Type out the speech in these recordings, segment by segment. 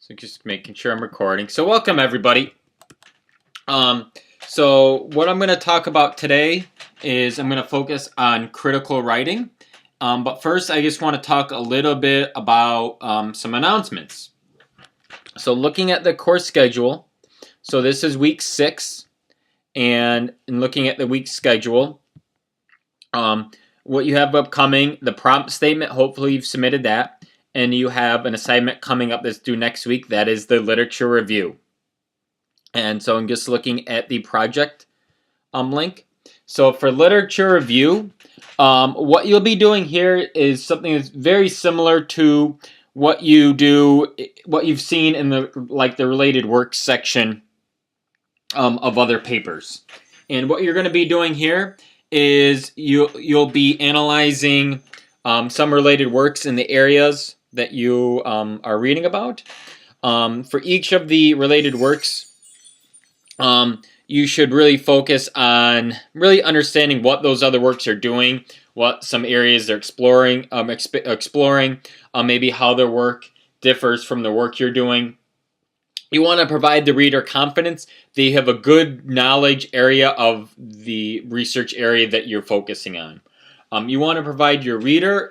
So just making sure I'm recording. So welcome everybody. So what I'm going to talk about today is I'm going to focus on critical writing. But first, I just want to talk a little bit about some announcements. So looking at the course schedule, so this is week 6, and in looking at the week schedule, what you have upcoming, the prompt statement, hopefully you've submitted that, and you have an assignment coming up that's due next week, that is the literature review. And so I'm just looking at the project link. So for literature review, what you'll be doing here is something that's very similar to what you do, what you've seen in the related works section of other papers. And what you're going to be doing here is you'll be analyzing some related works in the areas that you are reading about. For each of the related works, you should really focus on really understanding what those other works are doing, what some areas they're exploring, maybe how their work differs from the work you're doing. You want to provide the reader confidence that you have a good knowledge area of the research area that you're focusing on. You want to provide your reader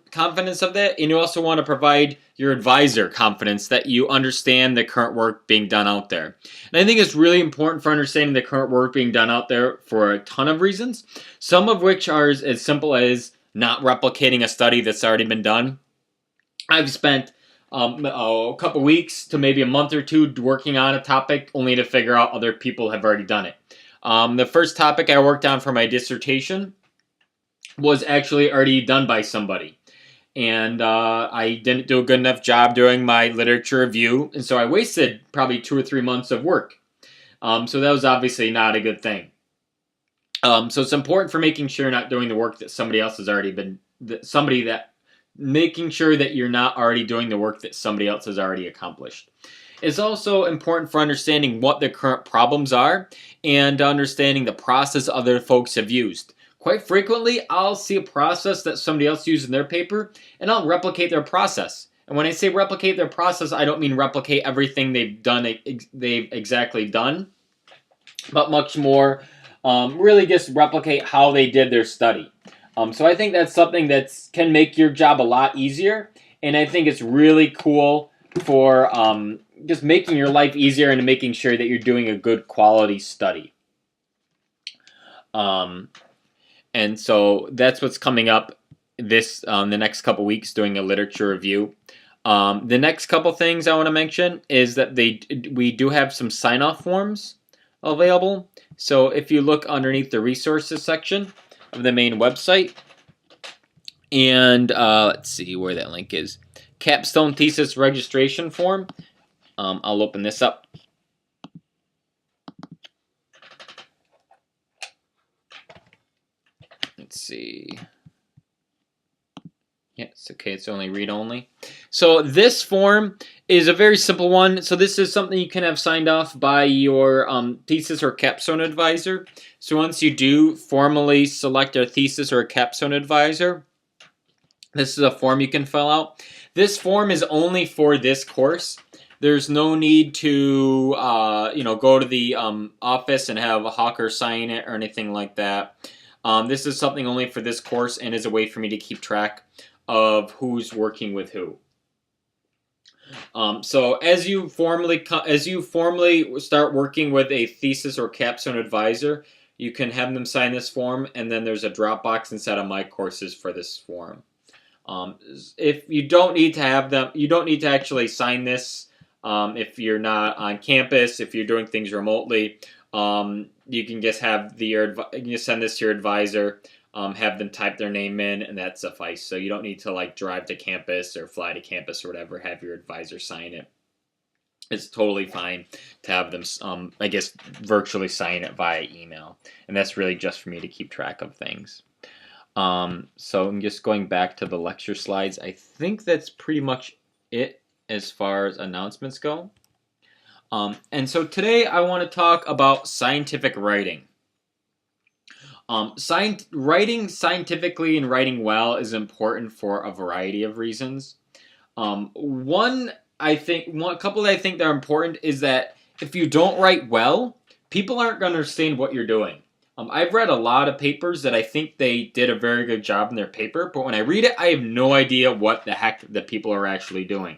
confidence of that, and you also want to provide your advisor confidence that you understand the current work being done out there. And I think it's really important for understanding the current work being done out there for a ton of reasons, some of which are as simple as not replicating a study that's already been done. I've spent a couple weeks to maybe a month or two working on a topic only to figure out other people have already done it. The first topic I worked on for my dissertation was actually already done by somebody. And I didn't do a good enough job doing my literature review, and so I wasted probably 2 or 3 months of work. So that was obviously not a good thing. So it's important for making sure you're not doing the work that somebody else has already been, making sure that you're not already doing the work that somebody else has already accomplished. It's also important for understanding what the current problems are and understanding the process other folks have used. Quite frequently, I'll see a process that somebody else used in their paper, and I'll replicate their process. And when I say replicate their process, I don't mean replicate everything they've exactly done, but much more really just replicate how they did their study. So I think that's something that can make your job a lot easier, and I think it's really cool for just making your life easier and making sure that you're doing a good quality study. And so that's what's coming up the next couple weeks, doing a literature review. The next couple things I want to mention is that we do have some sign-off forms available. So if you look underneath the resources section of the main website, and let's see where that link is. Capstone Thesis Registration Form. I'll open this up. Let's see. Yeah, it's okay. It's only read only. So this form is a very simple one. So this is something you can have signed off by your thesis or capstone advisor. So once you do formally select a thesis or a capstone advisor, this is a form you can fill out. This form is only for this course. There's no need to go to the office and have a hawker sign it or anything like that. This is something only for this course and is a way for me to keep track of who's working with who. So as you formally start working with a thesis or capstone advisor, you can have them sign this form, and then there's a Dropbox inside of my courses for this form. If you don't need to have them, you don't need to actually sign this if you're not on campus, if you're doing things remotely. You can just have you can send this to your advisor, have them type their name in, and that suffices. So you don't need to drive to campus or fly to campus or whatever. Have your advisor sign it. It's totally fine to have them, virtually sign it via email, and that's really just for me to keep track of things. So I'm just going back to the lecture slides. I think that's pretty much it as far as announcements go. And so today I want to talk about scientific writing. Writing scientifically and writing well is important for a variety of reasons. One I think a couple that I think that are important is that if you don't write well, people aren't going to understand what you're doing. I've read a lot of papers that I think they did a very good job in their paper, but when I read it, I have no idea what the heck the people are actually doing.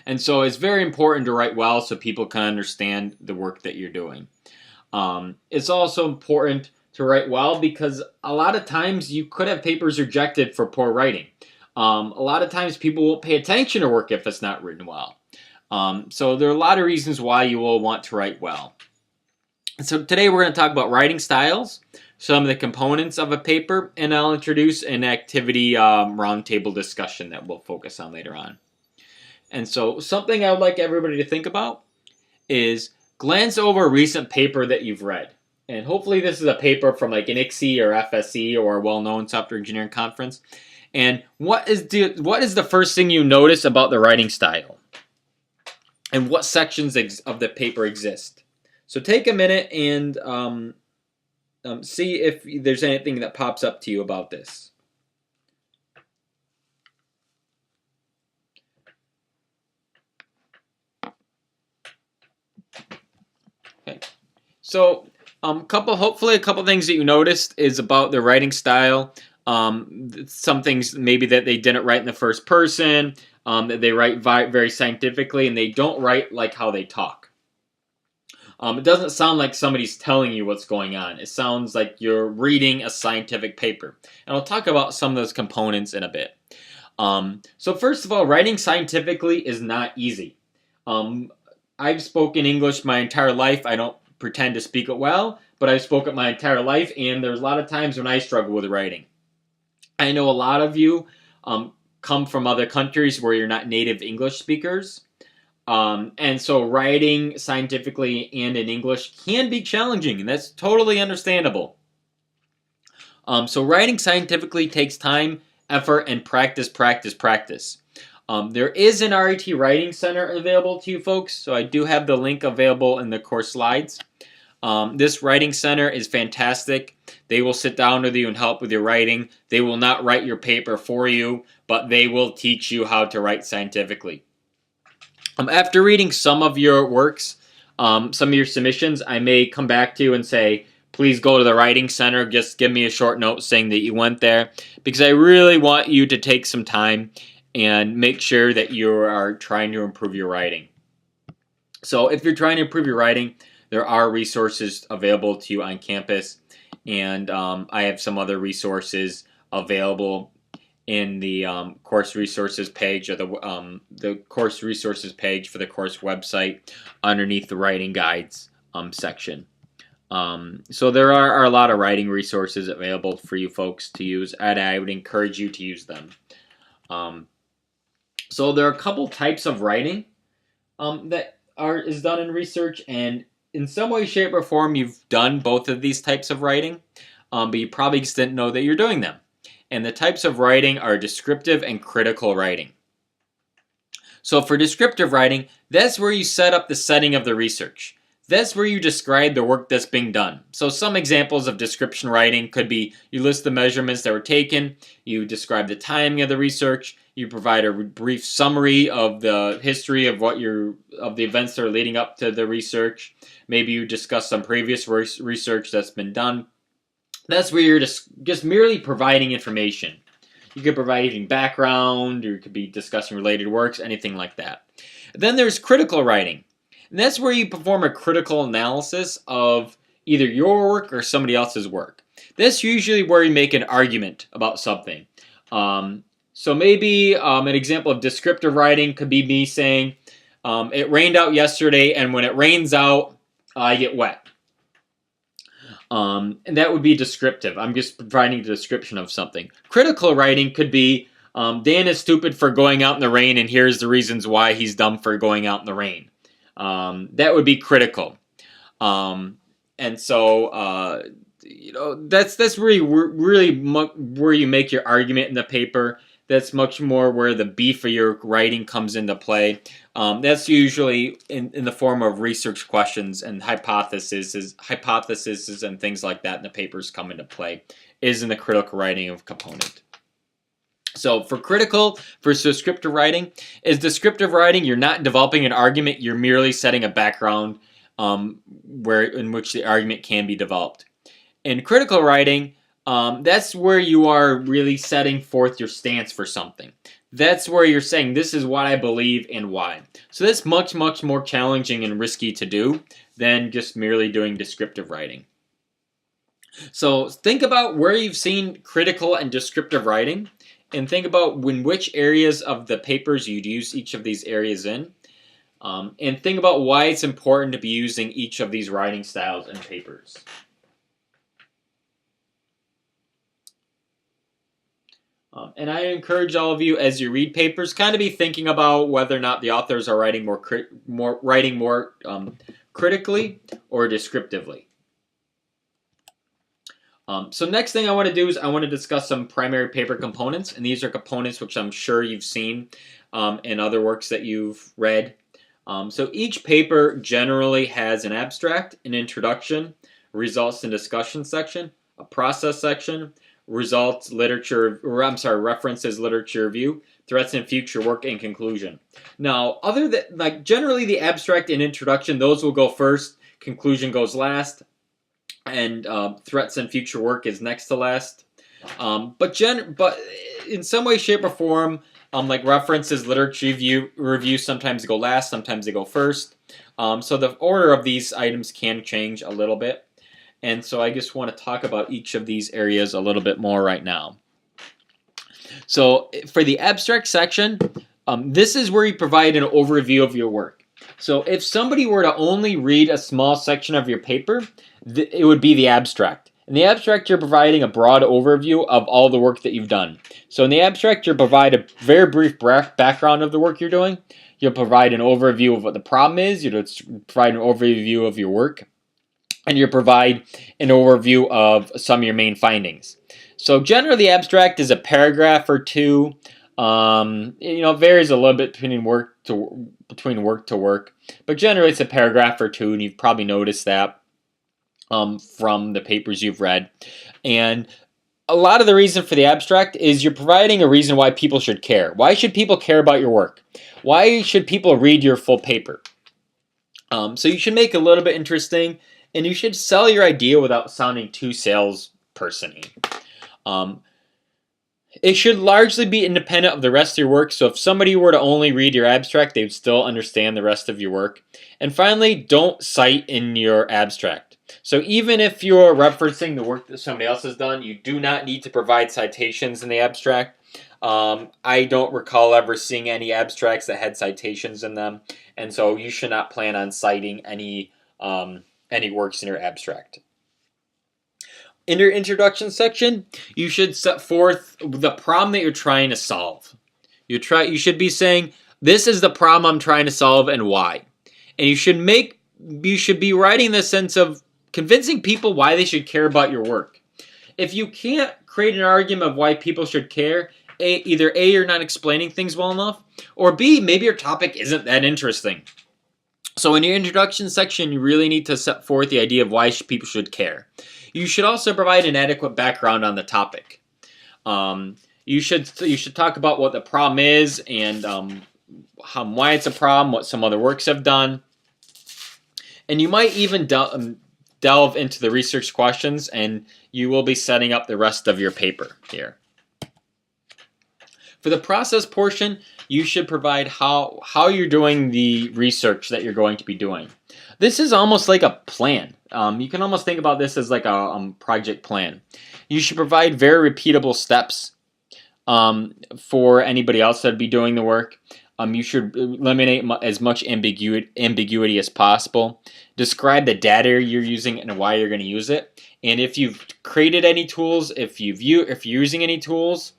And so it's very important to write well so people can understand the work that you're doing. It's also important to write well because a lot of times you could have papers rejected for poor writing. A lot of times people won't pay attention to work if it's not written well. So there are a lot of reasons why you will want to write well. So today we're going to talk about writing styles, some of the components of a paper, and I'll introduce an activity roundtable discussion that we'll focus on later on. And so something I would like everybody to think about is glance over a recent paper that you've read. And hopefully this is a paper from like an ICSE or FSE or a well-known software engineering conference. And what is the first thing you notice about the writing style? And what sections of the paper exist? So take a minute and see if there's anything that pops up to you about this. Okay. So hopefully a couple things that you noticed is about the writing style. Some things maybe that they didn't write in the first person, that they write very scientifically, and they don't write like how they talk. It doesn't sound like somebody's telling you what's going on. It sounds like you're reading a scientific paper. And I'll talk about some of those components in a bit. So first of all, writing scientifically is not easy. I've spoken English my entire life. I don't pretend to speak it well, but I've spoken my entire life, and there's a lot of times when I struggle with writing. I know a lot of you come from other countries where you're not native English speakers. And so writing scientifically and in English can be challenging, and that's totally understandable. So writing scientifically takes time, effort, and practice. There is an RET Writing Center available to you folks, so I do have the link available in the course slides. This writing center is fantastic. They will sit down with you and help with your writing. They will not write your paper for you, but they will teach you how to write scientifically. After reading some of your works, some of your submissions, I may come back to you and say, please go to the writing center. Just give me a short note saying that you went there, because I really want you to take some time and make sure that you are trying to improve your writing. So if you're trying to improve your writing, there are resources available to you on campus, and I have some other resources available in the course resources page, or the course resources page for the course website underneath the writing guides section. So there are a lot of writing resources available for you folks to use, and I would encourage you to use them. So there are a couple types of writing that is done in research, and in some way, shape, or form, you've done both of these types of writing, but you probably just didn't know that you're doing them. And the types of writing are descriptive and critical writing. So for descriptive writing, that's where you set up the setting of the research. That's where you describe the work that's being done. So some examples of description writing could be you list the measurements that were taken, you describe the timing of the research, you provide a brief summary of the history of of the events that are leading up to the research. Maybe you discuss some previous research that's been done. That's where you're just merely providing information. You could provide even background, or you could be discussing related works, anything like that. Then there's critical writing. And that's where you perform a critical analysis of either your work or somebody else's work. That's usually where you make an argument about something. So maybe an example of descriptive writing could be me saying, it rained out yesterday, and when it rains out, I get wet. And that would be descriptive. I'm just providing a description of something. Critical writing could be, Dan is stupid for going out in the rain, and here's the reasons why he's dumb for going out in the rain. That would be critical. And so, that's really where you make your argument in the paper. That's much more where the beef of your writing comes into play. That's usually in the form of research questions and hypotheses and things like that, and the papers come into play, is in the critical writing of component. So for critical versus descriptive writing, is descriptive writing, you're not developing an argument, you're merely setting a background in which the argument can be developed. In critical writing, that's where you are really setting forth your stance for something. That's where you're saying, this is what I believe and why. So that's much, much more challenging and risky to do than just merely doing descriptive writing. So think about where you've seen critical and descriptive writing, and think about which areas of the papers you'd use each of these areas in. And think about why it's important to be using each of these writing styles in papers. And I encourage all of you, as you read papers, kind of be thinking about whether or not the authors are writing more critically or descriptively. So next thing I want to do is I want to discuss some primary paper components, and these are components which I'm sure you've seen in other works that you've read. So each paper generally has an abstract, an introduction, results and discussion section, a process section, results, references, literature review, threats and future work, and conclusion. Now, other than generally the abstract and introduction, those will go first. Conclusion goes last, and threats and future work is next to last. But in some way, shape, or form, like references, literature review sometimes go last, sometimes they go first. So the order of these items can change a little bit. And so I just want to talk about each of these areas a little bit more right now. So for the abstract section, this is where you provide an overview of your work. So if somebody were to only read a small section of your paper, it would be the abstract. In the abstract, you're providing a broad overview of all the work that you've done. So in the abstract, you'll provide a very brief background of the work you're doing. You'll provide an overview of what the problem is. You'll provide an overview of your work. And you'll provide an overview of some of your main findings. So generally, the abstract is a paragraph or two. It varies a little bit between work to work, but generally it's a paragraph or two, and you've probably noticed that from the papers you've read. And a lot of the reason for the abstract is you're providing a reason why people should care. Why should people care about your work? Why should people read your full paper? So you should make it a little bit interesting, and you should sell your idea without sounding too salesperson-y. It should largely be independent of the rest of your work, so if somebody were to only read your abstract, they would still understand the rest of your work. And finally, don't cite in your abstract. So even if you're referencing the work that somebody else has done, you do not need to provide citations in the abstract. I don't recall ever seeing any abstracts that had citations in them, and so you should not plan on citing any works in your abstract. In your introduction section, you should set forth the problem that you're trying to solve. You should be saying, this is the problem I'm trying to solve and why. And you should be writing the sense of convincing people why they should care about your work. If you can't create an argument of why people should care, either A, you're not explaining things well enough, or B, maybe your topic isn't that interesting. So in your introduction section, you really need to set forth the idea of why people should care. You should also provide an adequate background on the topic. You should talk about what the problem is and why it's a problem, what some other works have done. And you might even delve into the research questions, and you will be setting up the rest of your paper here. For the process portion, you should provide how you're doing the research that you're going to be doing. This is almost like a plan. You can almost think about this as like a project plan. You should provide very repeatable steps for anybody else that would be doing the work. You should eliminate as much ambiguity as possible. Describe the data you're using and why you're going to use it. And if you've created any tools, if you're using any tools,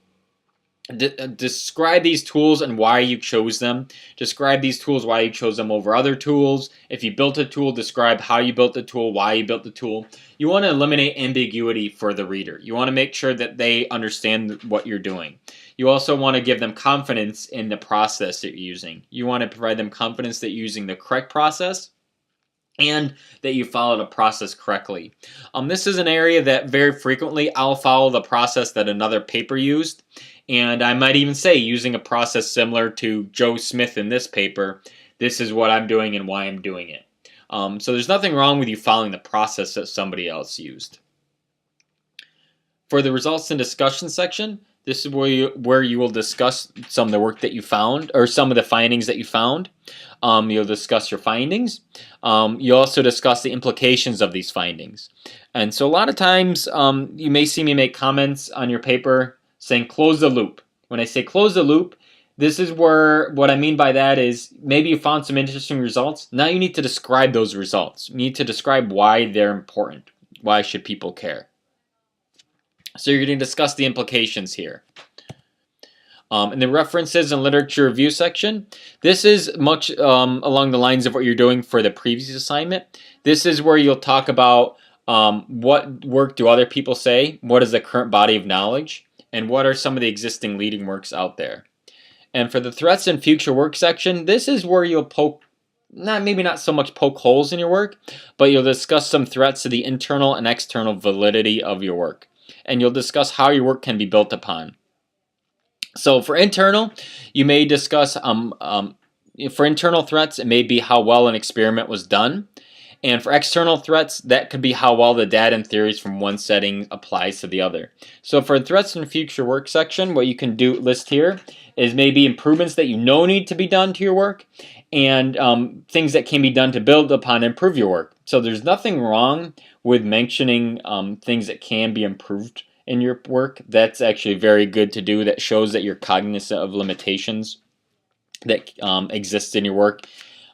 describe these tools and why you chose them. Describe these tools, why you chose them over other tools. If you built a tool, describe how you built the tool, why you built the tool. You want to eliminate ambiguity for the reader. You want to make sure that they understand what you're doing. You also want to give them confidence in the process that you're using. You want to provide them confidence that you're using the correct process and that you follow the process correctly. This is an area that very frequently I'll follow the process that another paper used, And I might even say, using a process similar to Joe Smith in this paper, this is what I'm doing and why I'm doing it. So there's nothing wrong with you following the process that somebody else used. For the results and discussion section, this is where you will discuss some of the work that you found, or some of the findings that you found. You'll discuss your findings. You'll also discuss the implications of these findings. And so a lot of times you may see me make comments on your paper saying close the loop. When I say close the loop, this is where what I mean by that is maybe you found some interesting results. Now you need to describe those results. You need to describe why they're important. Why should people care? So you're going to discuss the implications here. In the references and literature review section, this is much along the lines of what you're doing for the previous assignment. This is where you'll talk about what work do other people say, what is the current body of knowledge, and what are some of the existing leading works out there. And for the threats and future work section, this is where you'll maybe not so much poke holes in your work, but you'll discuss some threats to the internal and external validity of your work. And you'll discuss how your work can be built upon. So for internal, you may discuss, for internal threats, it may be how well an experiment was done. And for external threats, that could be how well the data and theories from one setting applies to the other. So for threats and future work section, what you can list here is maybe improvements that you know need to be done to your work, and things that can be done to build upon and improve your work. So there's nothing wrong with mentioning things that can be improved in your work. That's actually very good to do. That shows that you're cognizant of limitations that exist in your work.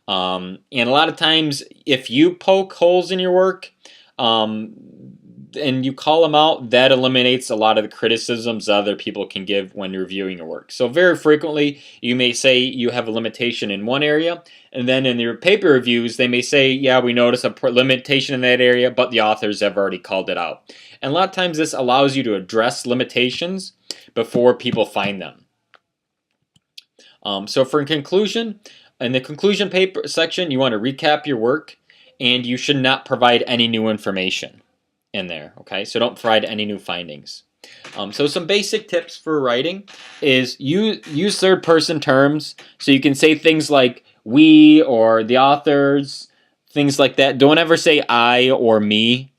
And a lot of times, if you poke holes in your work and you call them out, that eliminates a lot of the criticisms other people can give when reviewing your work. So very frequently, you may say you have a limitation in one area, and then in your paper reviews, they may say, yeah, we notice a limitation in that area, but the authors have already called it out. And a lot of times this allows you to address limitations before people find them. So for conclusion, in the conclusion paper section, you want to recap your work, and you should not provide any new information in there, okay? So don't provide any new findings. So some basic tips for writing is use third-person terms. So you can say things like we or the authors, things like that. Don't ever say I or me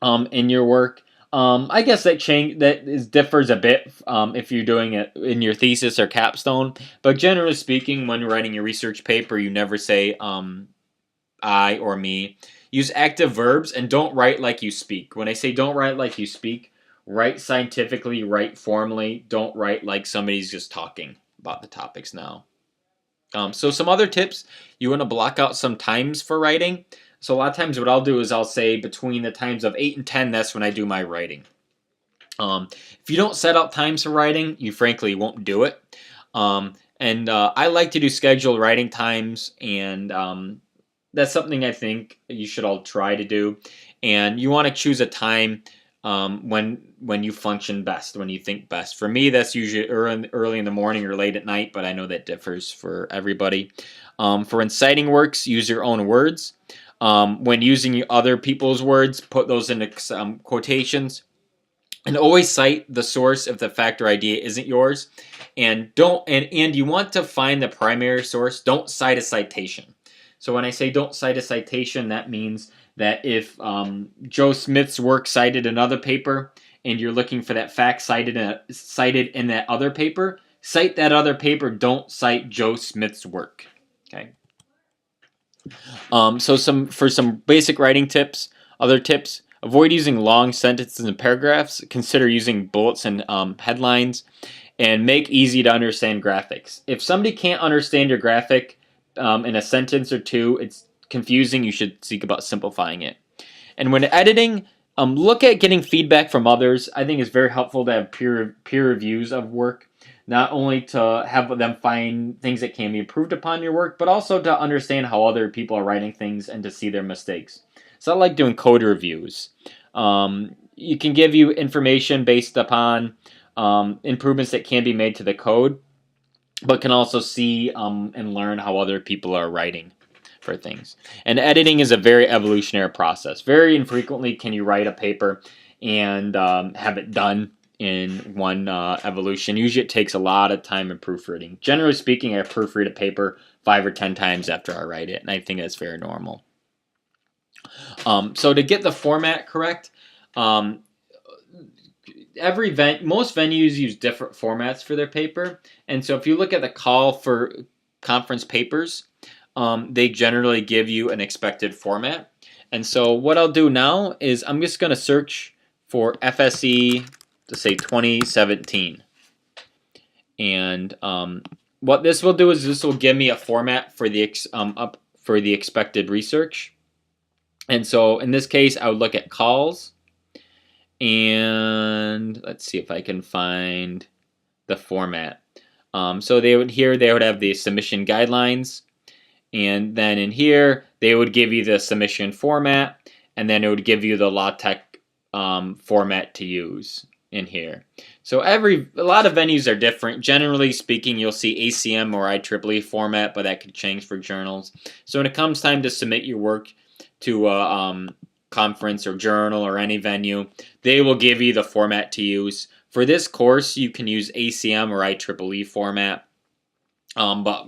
in your work. I guess that differs a bit if you're doing it in your thesis or capstone. But generally speaking, when you're writing your research paper, you never say I or me. Use active verbs and don't write like you speak. When I say don't write like you speak, write scientifically, write formally. Don't write like somebody's just talking about the topics now. So some other tips, you want to block out some times for writing. So a lot of times what I'll do is I'll say between the times of 8 and 10, that's when I do my writing. If you don't set out times for writing, you frankly won't do it. I like to do scheduled writing times, and that's something I think you should all try to do. And you want to choose a time when you function best, when you think best. For me, that's usually early in the morning or late at night, but I know that differs for everybody. For inciting works, use your own words. When using other people's words, put those into quotations. And always cite the source if the fact or idea isn't yours. And you want to find the primary source. Don't cite a citation. So when I say don't cite a citation, that means that if Joe Smith's work cited another paper and you're looking for that fact cited in that other paper, cite that other paper. Don't cite Joe Smith's work. Okay. So for some basic writing tips, other tips: avoid using long sentences and paragraphs. Consider using bullets and headlines, and make easy to understand graphics. If somebody can't understand your graphic in a sentence or two, it's confusing. You should seek about simplifying it. And when editing, look at getting feedback from others. I think it's very helpful to have peer reviews of work, not only to have them find things that can be improved upon your work, but also to understand how other people are writing things and to see their mistakes. So I like doing code reviews. You can give you information based upon improvements that can be made to the code, but can also see and learn how other people are writing for things. And editing is a very evolutionary process. Very infrequently can you write a paper and have it done in one evolution. Usually it takes a lot of time in proofreading. Generally speaking, I proofread a paper 5 or 10 times after I write it, and I think that's very normal. So to get the format correct, most venues use different formats for their paper, and so if you look at the call for conference papers, they generally give you an expected format. And so what I'll do now is I'm just going to search for FSE to say 2017. And what this will do is this will give me a format for the expected research. And so in this case, I would look at calls, and let's see if I can find the format. So they would have the submission guidelines, and then in here they would give you the submission format, and then it would give you the LaTeX format to use in here. So a lot of venues are different. Generally speaking, you'll see ACM or IEEE format, but that could change for journals. So when it comes time to submit your work to a conference or journal or any venue, they will give you the format to use. For this course, you can use ACM or IEEE format. But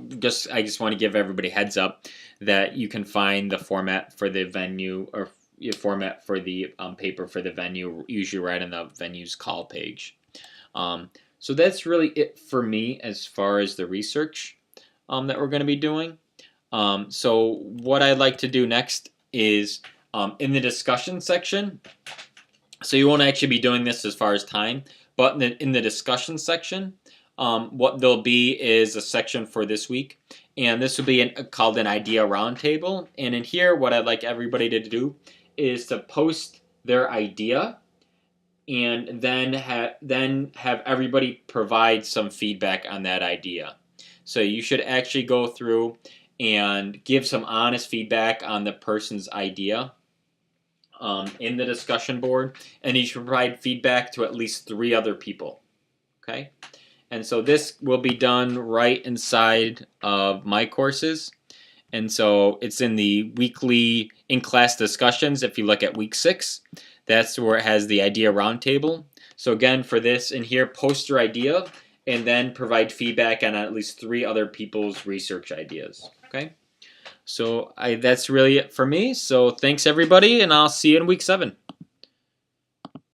I just want to give everybody a heads up that you can find the format for the venue or format for the paper for the venue usually right on the venue's call page. So that's really it for me as far as the research that we're going to be doing. So what I'd like to do next is in the discussion section. So you won't actually be doing this as far as time, but in the discussion section, what there'll be is a section for this week, and this will be called an idea roundtable. And in here, what I'd like everybody to do is to post their idea, and then have everybody provide some feedback on that idea. So you should actually go through and give some honest feedback on the person's idea in the discussion board, and you should provide feedback to at least 3 other people. Okay? And so this will be done right inside of my courses. And so it's in the weekly in-class discussions. If you look at week 6, that's where it has the idea roundtable. So again, for this in here, post your idea and then provide feedback on at least 3 other people's research ideas. Okay? So that's really it for me. So thanks everybody, and I'll see you in week 7.